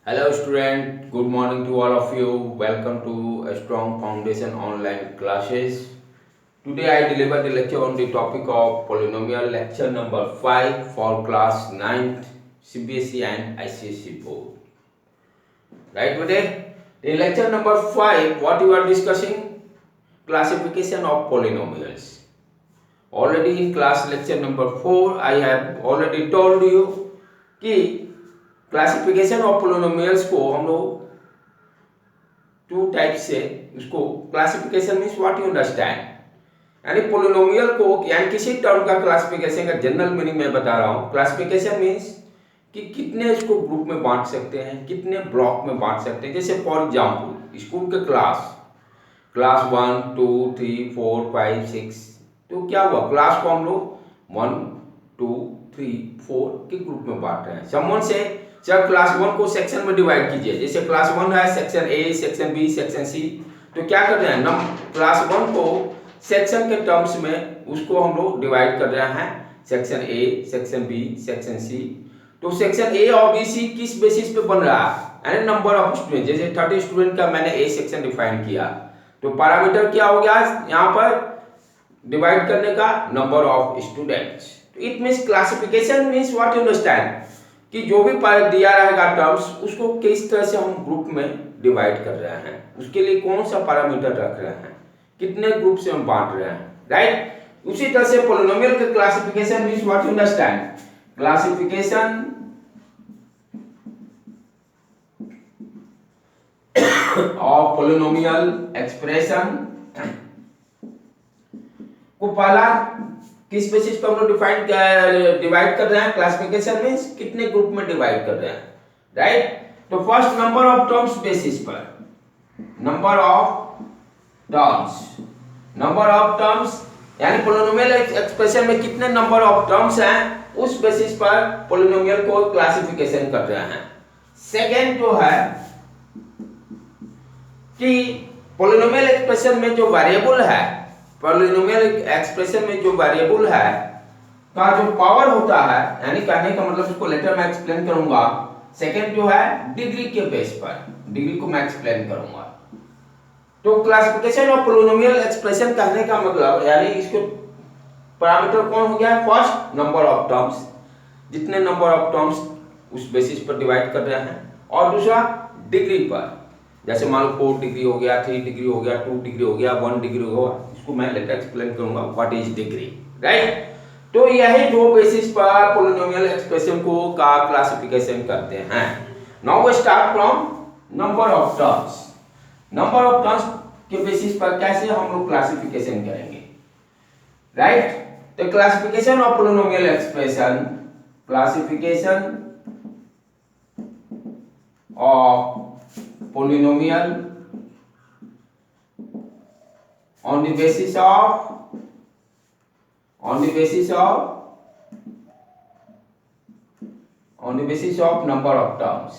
Hello student, good morning to all of you. Welcome to a Strong Foundation online classes. Today I deliver the lecture on the topic of polynomial lecture number 5 for class 9th CBSE and ICSE board. Right today? In lecture number 5, what you are discussing? Classification of polynomials. Already in class lecture number 4, I have already told you कि classification of polynomials को हम लोग to type से उसको classification means what you understand यानी polynomial को यानी किसी टर्म का क्लासिफिकेशन का जनरल मीनिंग मैं बता रहा हूँ। क्लासिफिकेशन मीन्स कि कितने इसको ग्रुप में बांट सकते हैं, कितने ब्लॉक में बांट सकते हैं। जैसे फॉर एग्जाम्पल स्कूल के क्लास 1 2 3 4 5 6, तो क्या हुआ, क्लास को हम लोग 1 2 3 4 के ग्रुप में बांट रहे हैं। समवन से जब क्लास 1 को सेक्शन में डिवाइड कीजिए, जैसे क्लास 1 है section A, section B, section C, तो क्या कर रहे हैं हम क्लास 1 को सेक्शन के टर्म्स में उसको हम लोग डिवाइड कर रहे हैं, section A, section B, section C. तो सेक्शन ए और बी सी किस बेसिस पे बन रहा है, यानी नंबर ऑफ स्टूडेंट। जैसे 30 स्टूडेंट का मैंने ए सेक्शन डिफाइन किया, तो पैरामीटर क्या हो गया यहाँ पर डिवाइड करने का, number of students. It means classification means what you understand कि जो भी दिया रहेगा टर्म्स उसको किस तरह से हम ग्रुप में डिवाइड कर रहे हैं, उसके लिए कौन सा पैरामीटर रख रहे हैं, कितने ग्रुप से हम बांट रहे हैं, राइट। उसी तरह से पोलिनोमियल का classification means what you understand, classification of polynomial expression को पहला किस बेसिस पर हम लोग डिवाइड कर रहे हैं, क्लासिफिकेशन मींस कितने ग्रुप में डिवाइड कर रहे हैं, राइट। तो first number of terms basis पर, नंबर ऑफ टर्म्स यानी पोलिनोमियल एक्सप्रेशन में कितने नंबर ऑफ टर्म्स हैं उस बेसिस पर पोलिनोमियल को क्लासिफिकेशन कर रहे हैं। सेकेंड जो है कि पोलिनोमियल एक्सप्रेशन में जो वेरिएबल है, पॉलिनोमियल एक्सप्रेशन में जो वेरिएबल है का जो पावर होता है, यानी कहने का मतलब इसको लेटर में एक्सप्लेन करूंगा। सेकंड जो है डिग्री के बेस पर, डिग्री को मैं एक्सप्लेन करूंगा। तो क्लासिफिकेशन ऑफ पॉलिनोमियल एक्सप्रेशन कहने का मतलब यानी इसको पैरामीटर कौन हो गया, फर्स्ट नंबर ऑफ टर्म्स, जितने नंबर ऑफ टर्म्स उस बेसिस पर डिवाइड कर रहे हैं, और दूसरा डिग्री पर, जैसे मान लो 4 डिग्री हो गया, 3 डिग्री हो गया, 2 डिग्री हो गया, 1 डिग्री हो गया, इसको मैं लेटर एक्सप्लेन करूंगा व्हाट इज डिग्री, राइट। तो यही दो बेसिस पर पोलिनोमियल एक्सप्रेशन को का क्लासिफिकेशन करते हैं। Now we start from number of terms. Number of terms के बेसिस पर कैसे हम लोग क्लासिफिकेशन करेंगे, राइट। तो classification of polynomial expression, classification of polynomial on the basis of number of terms,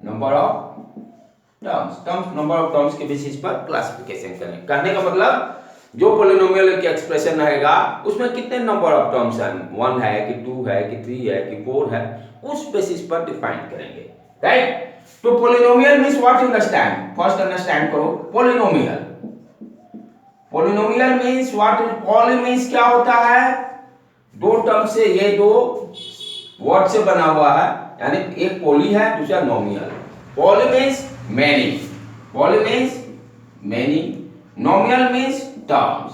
number of terms के बेसिस पर classification करें। कहने का मतलब जो पोलिनोमियल की एक्सप्रेशन रहेगा उसमें कितने नंबर ऑफ टर्म्स हैं, 1 है कि 2 है कि 3 है कि 4 है, उस बेसिस पर डिफाइन करेंगे, राइट। तो polynomial means what you understand, first understand करो polynomial. Polynomial means what, poly means क्या होता है, दो टर्म से, ये दो वर्ड से बना हुआ है, यानी एक पोली है दूसरा नोमियल। Poly means many, नोमियल means terms.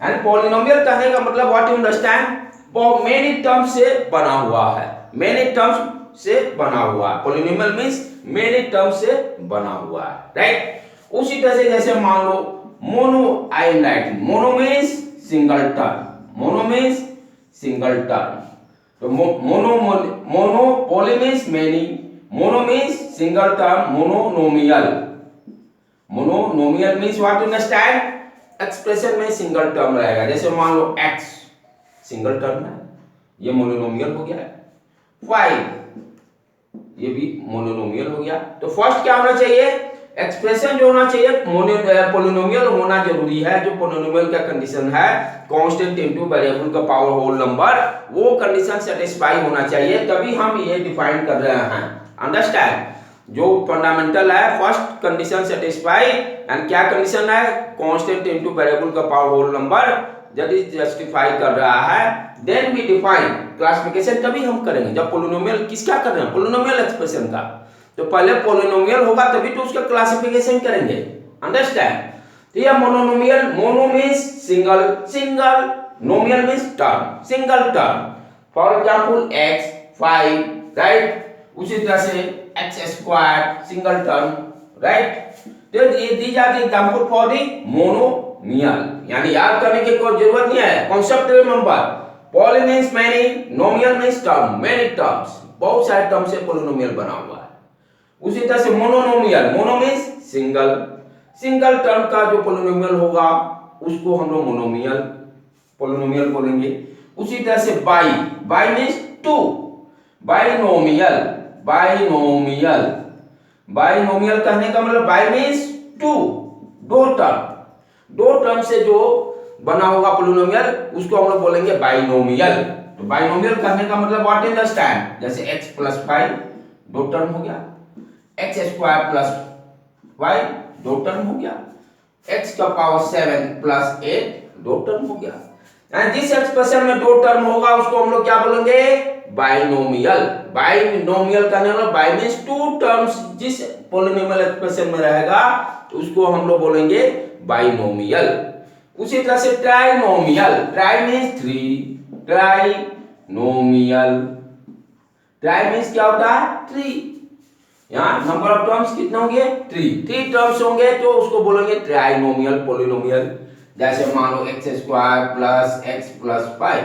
यानी पोलिनोमियल कहने का मतलब व्हाट यू अंडरस्टैंड, वो मेनी टर्म्स से बना हुआ है, मेनी टर्म्स से बना हुआ है। पोलिनोमियल मींस मेनी टर्म्स से बना हुआ है, राइट। उसी तरह से जैसे मान लो mono, I am writing mono means single term, तो mono poly means many, mono means single term, mononomial means what you understand, expression में सिंगल टर्म रहेगा। जैसे मान लो x सिंगल टर्म है, ये मोनोनोमियल हो गया है। 5 ये भी मोनोनोमियल हो गया। तो फर्स्ट क्या होना चाहिए, एक्सप्रेशन जो होना चाहिए पोलिनोमियल होना जरूरी है। जो पोलिनोमियल का कंडीशन है कांस्टेंट इनटू वेरिएबल का पावर होल नंबर, वो कंडीशन सेटिस्फाई होना चाहिए, तभी हम ये डिफाइन कर रहे हैं। अंडरस्टैंड? जो फंडामेंटल है फर्स्ट कंडीशन सेटिस्फाई, एंड क्या कंडीशन है? कांस्टेंट इनटू वेरिएबल का पावर होल नंबर यदि जस्टिफाई कर रहा है, देन वी डिफाइन क्लासिफिकेशन। तभी हम करेंगे जब पोलिनोमियल किसका कर रहे हैं, पोलिनोमियल एक्सप्रेशन का। तो पहले पोलिनोमियल होगा तभी तो उसका क्लासिफिकेशन करेंगे। अंडरस्टैंड? तो यह mononomial, mono means single, single, nomial means term, single term. For example x 5, right? उसी तरह से x square single term, right? तो ये these are the example for the monomial. यानी याद करने की कोई जरूरत नहीं है, concept remember. Poly means many, nomial means term, many terms, बहुत सारे टर्म से पोलिनोमियल बना हुआ है। उसी तरह से monomial, mono means single, single term का जो पोलिनोमियल होगा उसको हम लोग मोनोमियल पोलिनोमियल बोलेंगे। उसी तरह से bi, bi means two, binomial, binomial, binomial कहने का मतलब बाई मींस टू, दो टर्म, दो टर्म से जो बना होगा पोलिनोमियल उसको हम लोग बोलेंगे बाइनोमियल। तो बाइनोमियल कहने का मतलब व्हाट इज द स्टैंड, जैसे x प्लस 5 दो टर्म हो गया, x स्क्वायर प्लस y दो टर्म हो गया, x का पावर 7 प्लस 8 दो टर्म हो गया। एंड जिस एक्सप्रेशन में दो टर्म होगा उसको हम लोग क्या बोलेंगे? बाइनोमियल। बाइनोमियल का मतलब बाई मींस टू टर्म्स जिस पोलिनोमियल एक्सप्रेशन में रहेगा उसको हम लोग बोलेंगे बाइनोमियल। उसी तरह से trinomial, try means three, trinomial, try means क्या होता है? थ्री। यहाँ नंबर ऑफ टर्म्स कितने होंगे? थ्री, थ्री टर्म्स होंगे तो उसको बोलेंगे ट्राइनोमियल पोलिनोमियल। जैसे मान लो x square plus x plus 5,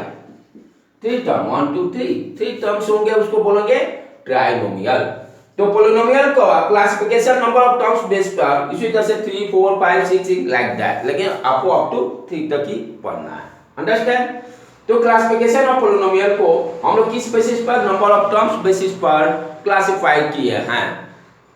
three term, 1 2 3, three terms होंगे उसको बोलेंगे ट्राइनोमियल। तो पोलिनोमियल का classification number of terms base पर इसी तरह से 3 4 5 6 लाइक दैट, लेकिन आपको अप टू 3 तक ही पढ़ना है। अंडरस्टैंड? तो क्लासिफिकेशन ऑफ पोलिनोमियल को हम लोग किस बेसिस पर? नंबर ऑफ टर्म्स बेसिस पर क्लासिफाई किए हैं।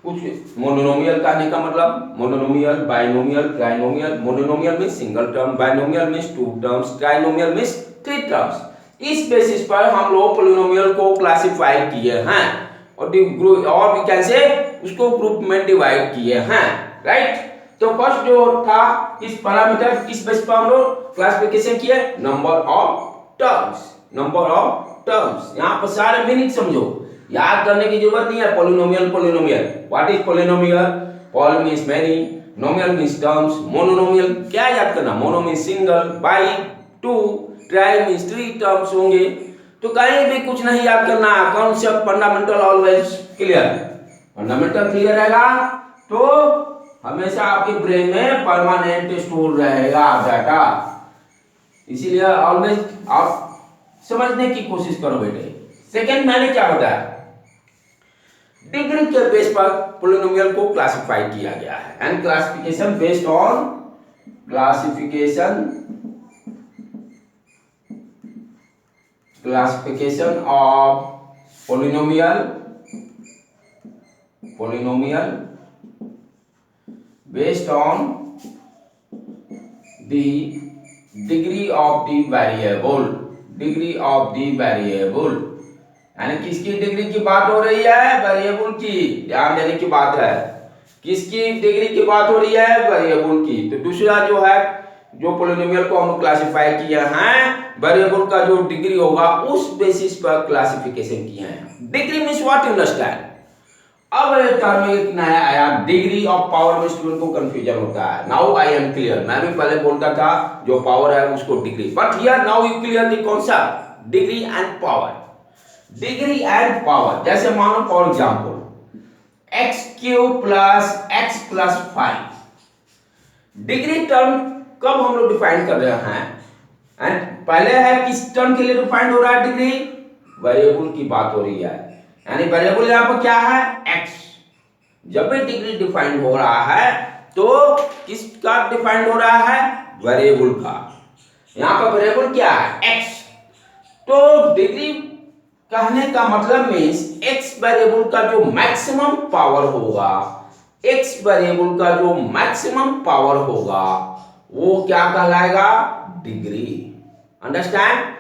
कुछ मोनोनोमियल कहने का मतलब mononomial, binomial, trinomial. Mononomial means single term, binomial means two terms, trinomial means three terms. इस बेसिस पर हम लोग पोलिनोमियल को क्लासिफाई किए हैं और वी कैन से उसको ग्रुप में डिवाइड किए हैं, राइट? तो फर्स्ट जो था इस पैरामीटर किस बेस पर हम लोग क्लासिफिकेशन किए? Number of terms, number of terms. यहाँ पर सारे मीनिंग समझो, याद करने की जरूरत नहीं है। Polynomial, polynomial, what is polynomial? Poly means many, nomial means terms, monomial क्या याद करना? Mono means single, by two, try means three terms होंगे। तो कहीं भी कुछ नहीं याद करना, concept fundamental always clear. Fundamental clear रहेगा तो हमेशा आपके ब्रेन में परमानेंट स्टोर रहेगा डाटा। इसीलिए ऑलवेज आप समझने की कोशिश करो बेटे। सेकंड मैंने क्या बताया? डिग्री के बेस पर पोलिनोमियल को क्लासिफाई किया गया है, and classification based on classification of polynomial based on the degree of the variable, degree of the variable। यानी किसकी डिग्री की बात हो रही है? वेरिएबल की। ध्यान देने की बात है, किसकी डिग्री की बात हो रही है? वेरिएबल की। तो दूसरा जो है जो पोलिनोमियल को हम लोग क्लासिफाई किए हैं, वेरिएबल का जो डिग्री होगा उस बेसिस पर क्लासिफिकेशन किए हैं। Degree means what, you understand? अब टर्म एक नया आया, डिग्री ऑफ पावर में स्टूडेंट को कंफ्यूजन होता है। Now I am clear. मैं भी पहले बोलता था जो पावर है उसको degree, but here now you clear the concept degree and power. Degree and power, जैसे मानो for example x cube plus x plus 5। Degree term कब हम लोग डिफाइन कर रहे हैं? एंड पहले है किस टर्म के लिए डिफाइन हो रहा है डिग्री? वेरिएबल की बात हो रही है, यानी वेरिएबल यहां पर क्या है? x। जब भी डिग्री डिफाइन हो रहा है तो किसका डिफाइन हो रहा है? वेरिएबल का। यहां पर वेरिएबल क्या है? x। तो डिग्री कहने का मतलब मींस x वेरिएबल का जो मैक्सिमम पावर होगा एक्स वेरिएबल का जो मैक्सिमम पावर होगा वो क्या कहलाएगा? डिग्री। अंडरस्टैंड?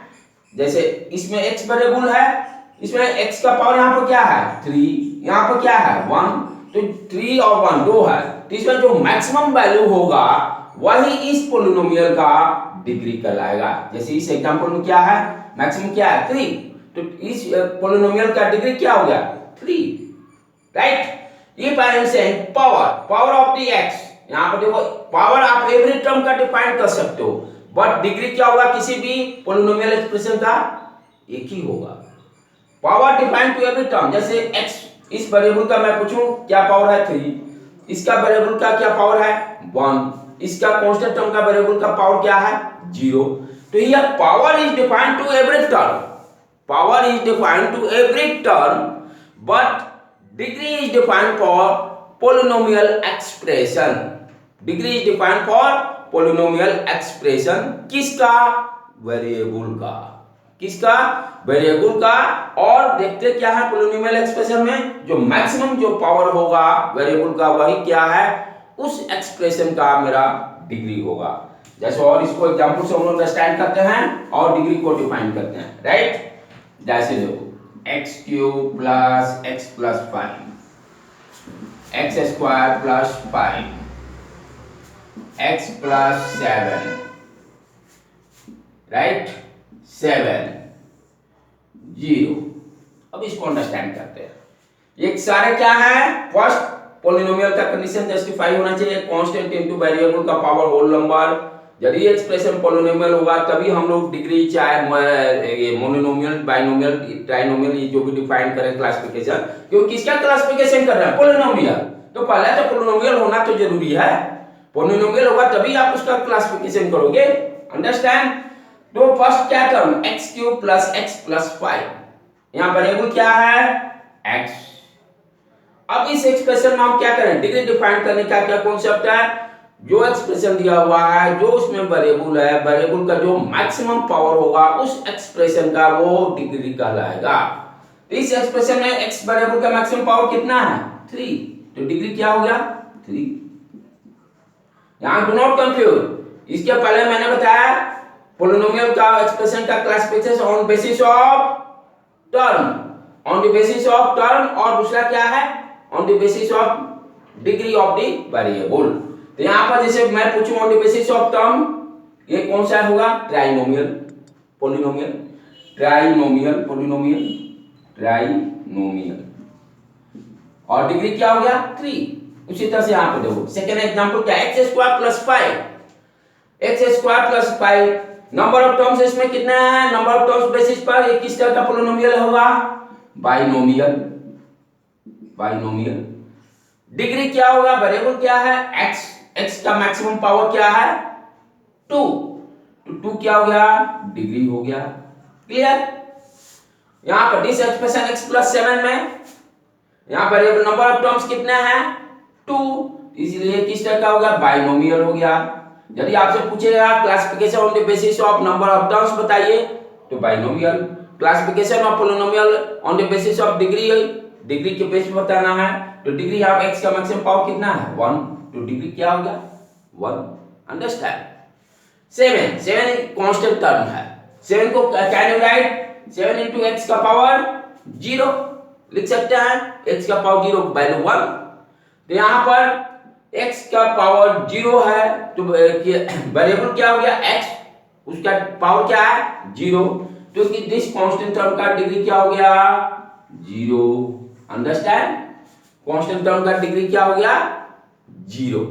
जैसे इसमें एक्स वेरिएबल है, इसमें एक्स का पावर यहाँ पर क्या है? 3, यहाँ पर क्या है? 1, तो 3 और 1 2 है, तो इसमें जो मैक्सिमम वैल्यू होगा वही इस पोलिनोमियल का डिग्री कहलाएगा। जैसे इस एग्जांपल में क्या है? मैक्सिमम क्या है? 3, तो इस पोलिनोमियल का डिग्री क्या हो गया? 3, right? If I am saying power of the x, यहाँ पर देखो पावर आप एवरी टर्म का डिफाइन कर सकते हो, बट डिग्री क्या होगा किसी भी पोलिनोमियल एक्सप्रेशन का? एक ही होगा। Power define to every term, जैसे एक्स इस वेरिएबल का मैं पूछूं क्या पावर है? 3, इसका वेरिएबल का क्या पावर है? 1, इसका कांस्टेंट टर्म का वेरिएबल का पावर क्या है? 0। तो here power is defined to every term, power is defined to every term, but degree is defined for polynomial expression. Degree is defined for polynomial expression किसका? Variable का। किसका? Variable का। और देखते क्या है पोलिनोमियल एक्सप्रेशन में? जो मैक्सिमम जो पावर होगा वेरिएबल का वही क्या है? उस एक्सप्रेशन का मेरा डिग्री होगा। जैसे और इसको एग्जांपल से हम लोग अंडरस्टैंड करते हैं और डिग्री को डिफाइन करते हैं, राइट? जैसे देखो x cube plus x plus 5, x square plus 5, x plus 7, right? 7 0। अब इसको अंडरस्टैंड करते हैं। ये सारे क्या है? फर्स्ट पोलिनोमियल का कंडीशन जस्टिफाई होना चाहिए, कांस्टेंट इनटू वेरिएबल का पावर होल नंबर। यदि एक्सप्रेशन पोलिनोमियल होगा तभी हम लोग डिग्री चाहे ये मोनोनोमियल, बाइनोमियल, ट्राइनोमियल ये जो भी डिफाइन करें क्लासिफिकेशन, क्योंकि किसका क्लासिफिकेशन कर रहे हैं? पोलिनोमियल। तो पहले तो पोलिनोमियल होना तो जरूरी है, पोलिनोमियल होगा तभी आप उसका क्लासिफिकेशन करोगे। अंडरस्टैंड? तो फर्स्ट क्या term? X cube plus x plus 5, यहाँ वेरिएबल क्या है? एक्स। अब इस एक्सप्रेशन में हम क्या करें? डिग्री डिफाइन करने का क्या कॉन्सेप्ट है? जो एक्सप्रेशन दिया हुआ है, जो उसमें वेरिएबल है, वेरिएबल का जो मैक्सिमम पावर होगा उस एक्सप्रेशन का वो डिग्री कहलाएगा। तो इस एक्सप्रेशन में एक्स वेरिएबल का मैक्सिमम पावर कितना है? 3, तो डिग्री क्या हो गया? 3। यहां डू नॉट कंफ्यूज, इसके पहले मैंने बताया पोलिनोमियल का एक्सप्रेशन का classification on basis of term, on the basis of term, और दूसरा क्या है? On the basis of degree of the variable. तो यहां पर जैसे मैं पूछूं on the basis of term, ये कौन सा होगा? Trinomial, polynomial, trinomial, polynomial, trinomial, और डिग्री क्या हो गया? 3। उसी तरह से यहां पर देखो सेकंड एग्जांपल क्या? X square plus 5, x square plus 5, number of terms इसमें कितना है? नंबर ऑफ टर्म्स बेसिस पर ये किस तरह का पोलिनोमियल होगा? Binomial, binomial. डिग्री क्या होगा? वेरिएबल क्या है? एक्स, एक्स का मैक्सिमम पावर क्या है? 2, तो 2 क्या हो गया? डिग्री हो गया। क्लियर? यहां पर दिस एक्सप्रेशन x प्लस 7 में यहां पर नंबर ऑफ टर्म्स कितने हैं? 2, इसलिए किस तरह का हो गया? बाइनोमियल हो गया। यदि आपसे पूछेगा classification on the basis of number of terms बताइए, तो binomial. Classification of polynomial on the basis of degree, degree के बेस पर बताना है, तो डिग्री यहाँ x का मैक्सिमम पावर कितना है? 1, तो डिग्री क्या हो गया? 1। अंडरस्टैंड? 7 कांस्टेंट टर्म है, 7 को can you right? 7 into x का पावर 0 लिख सकते हैं, x का पावर 0 वैल्यू 1। तो यहाँ पर x का पावर 0 है, तो वेरिएबल क्या हो गया? x, उसका पावर क्या है? 0, तो कि दिस कांस्टेंट टर्म का डिग्री क्या हो गया? 0। अंडरस्टैंड? कांस्टेंट टर्म का डिग्री क्या हो गया? 0।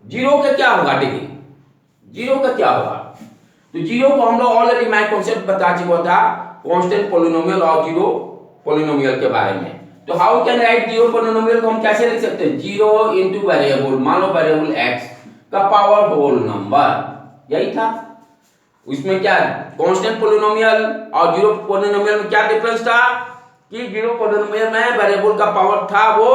0 का क्या होगा डिग्री? 0 का क्या होगा? तो 0 को हम लोग ऑलरेडी मैं कॉन्सेप्ट बता चुका था कांस्टेंट पोलिनोमियल और 0 पोलिनोमियल के बारे में। तो हाउ कैन राइट 0 पोलिनोमियल को हम कैसे लिख सकते हैं? 0 इनटू वेरिएबल, मान लो वेरिएबल x का पावर होल नंबर, यही था। उसमें क्या कांस्टेंट पोलिनोमियल और 0 पोलिनोमियल में क्या डिफरेंस था कि 0 पोलिनोमियल में वेरिएबल का पावर था वो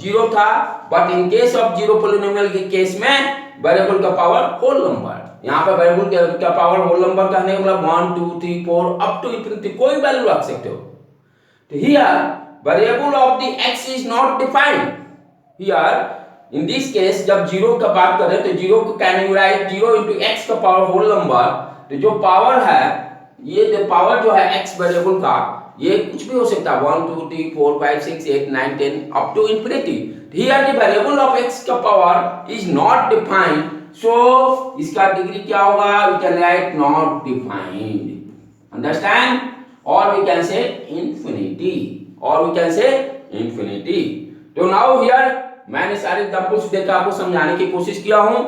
0 था, but in case of 0 polynomial के केस में वेरिएबल का पावर होल नंबर। यहाँ पर वेरिएबल का पावर होल नंबर कहने का मतलब 1 2 3 4 अप टू इन्फिनिटी कोई वैल्यू रख सकते हो। तो here variable of the x is not defined, here in this case जब जीरो का बात करें तो जीरो को can you right zero into x का पावर होल नंबर। तो जो पावर है ये जो पावर जो है एक्स वेरिएबल का ये कुछ भी हो सकता है 1 2 3 4 5 6 8 9 10 up to infinity. Here the variable of x का power is not defined, so इसका डिग्री क्या होगा, we can write not defined, understand, और वी कैन से इंफिनिटी, और वी कैन से इंफिनिटी। तो नाउ हियर मैंने सारे एग्जांपल्स देकर आपको समझाने की कोशिश किया हूं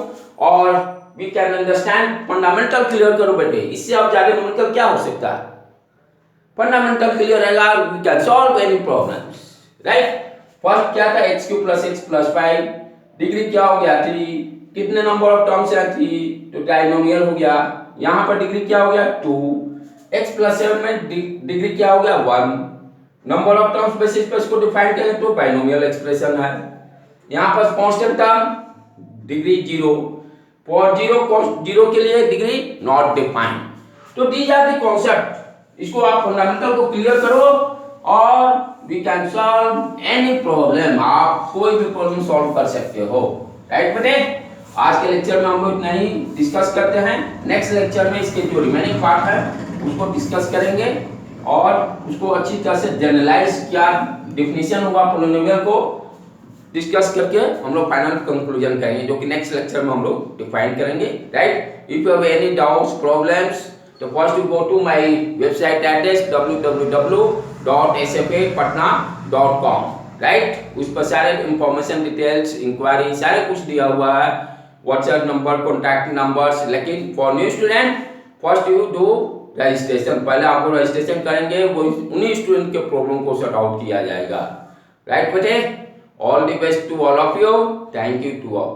और we can understand. Fundamental clear करो बेटे, इससे अब ज्यादा न्यूमेरिकल क्या हो सकता है। फंडामेंटल क्लियर रहेगा, we can solve any problems, right. First क्या था x³ + x + 5, डिग्री क्या हो गया 3, कितने नंबर ऑफ टर्म्स है 3, तो ट्राइनोमियल हो गया। यहां पर डिग्री क्या हो गया 2, x + 7 में डिग्री क्या हो गया 1, नंबर ऑफ टर्म्स बेसिस पर इसको डिफाइन करें तो बाइनोमियल एक्सप्रेशन है। यहां पर constant term degree 0, for zero के लिए डिग्री नॉट डिफाइंड। तो दीज आर द कॉन्सेप्ट, इसको आप फंडामेंटल को क्लियर करो और we can solve any problem, आप कोई भी प्रॉब्लम सॉल्व कर सकते हो, राइट बेटे। आज के लेक्चर में हम लोग इतना ही डिस्कस करते हैं। नेक्स्ट लेक्चर में इसके जो रिमेनिंग पार्ट है उसको डिस्कस करेंगे और उसको अच्छी तरह से जनरलाइज क्या डिफिनीशन होगा पॉलिनोमियल को डिस्कस करके हम लोग फाइनल कंक्लूजन करेंगे, जो कि नेक्स्ट लेक्चर में हम लोग डिफाइन करेंगे, right. If you have any doubts problems तो first you go to my website address www.sfapatna.com, right. उस पर सारे इंफॉर्मेशन डिटेल्स इंक्वायरी सारे कुछ दिया हुआ है, व्हाट्सएप नंबर, कॉन्टैक्ट नंबर्स। लेकिन for new student first you do registration, पहले आपको रजिस्ट्रेशन करेंगे, वो उन्हीं स्टूडेंट के प्रॉब्लम को सॉर्ट आउट किया जाएगा, राइट बेटे। All the best to all of you. Thank you to all.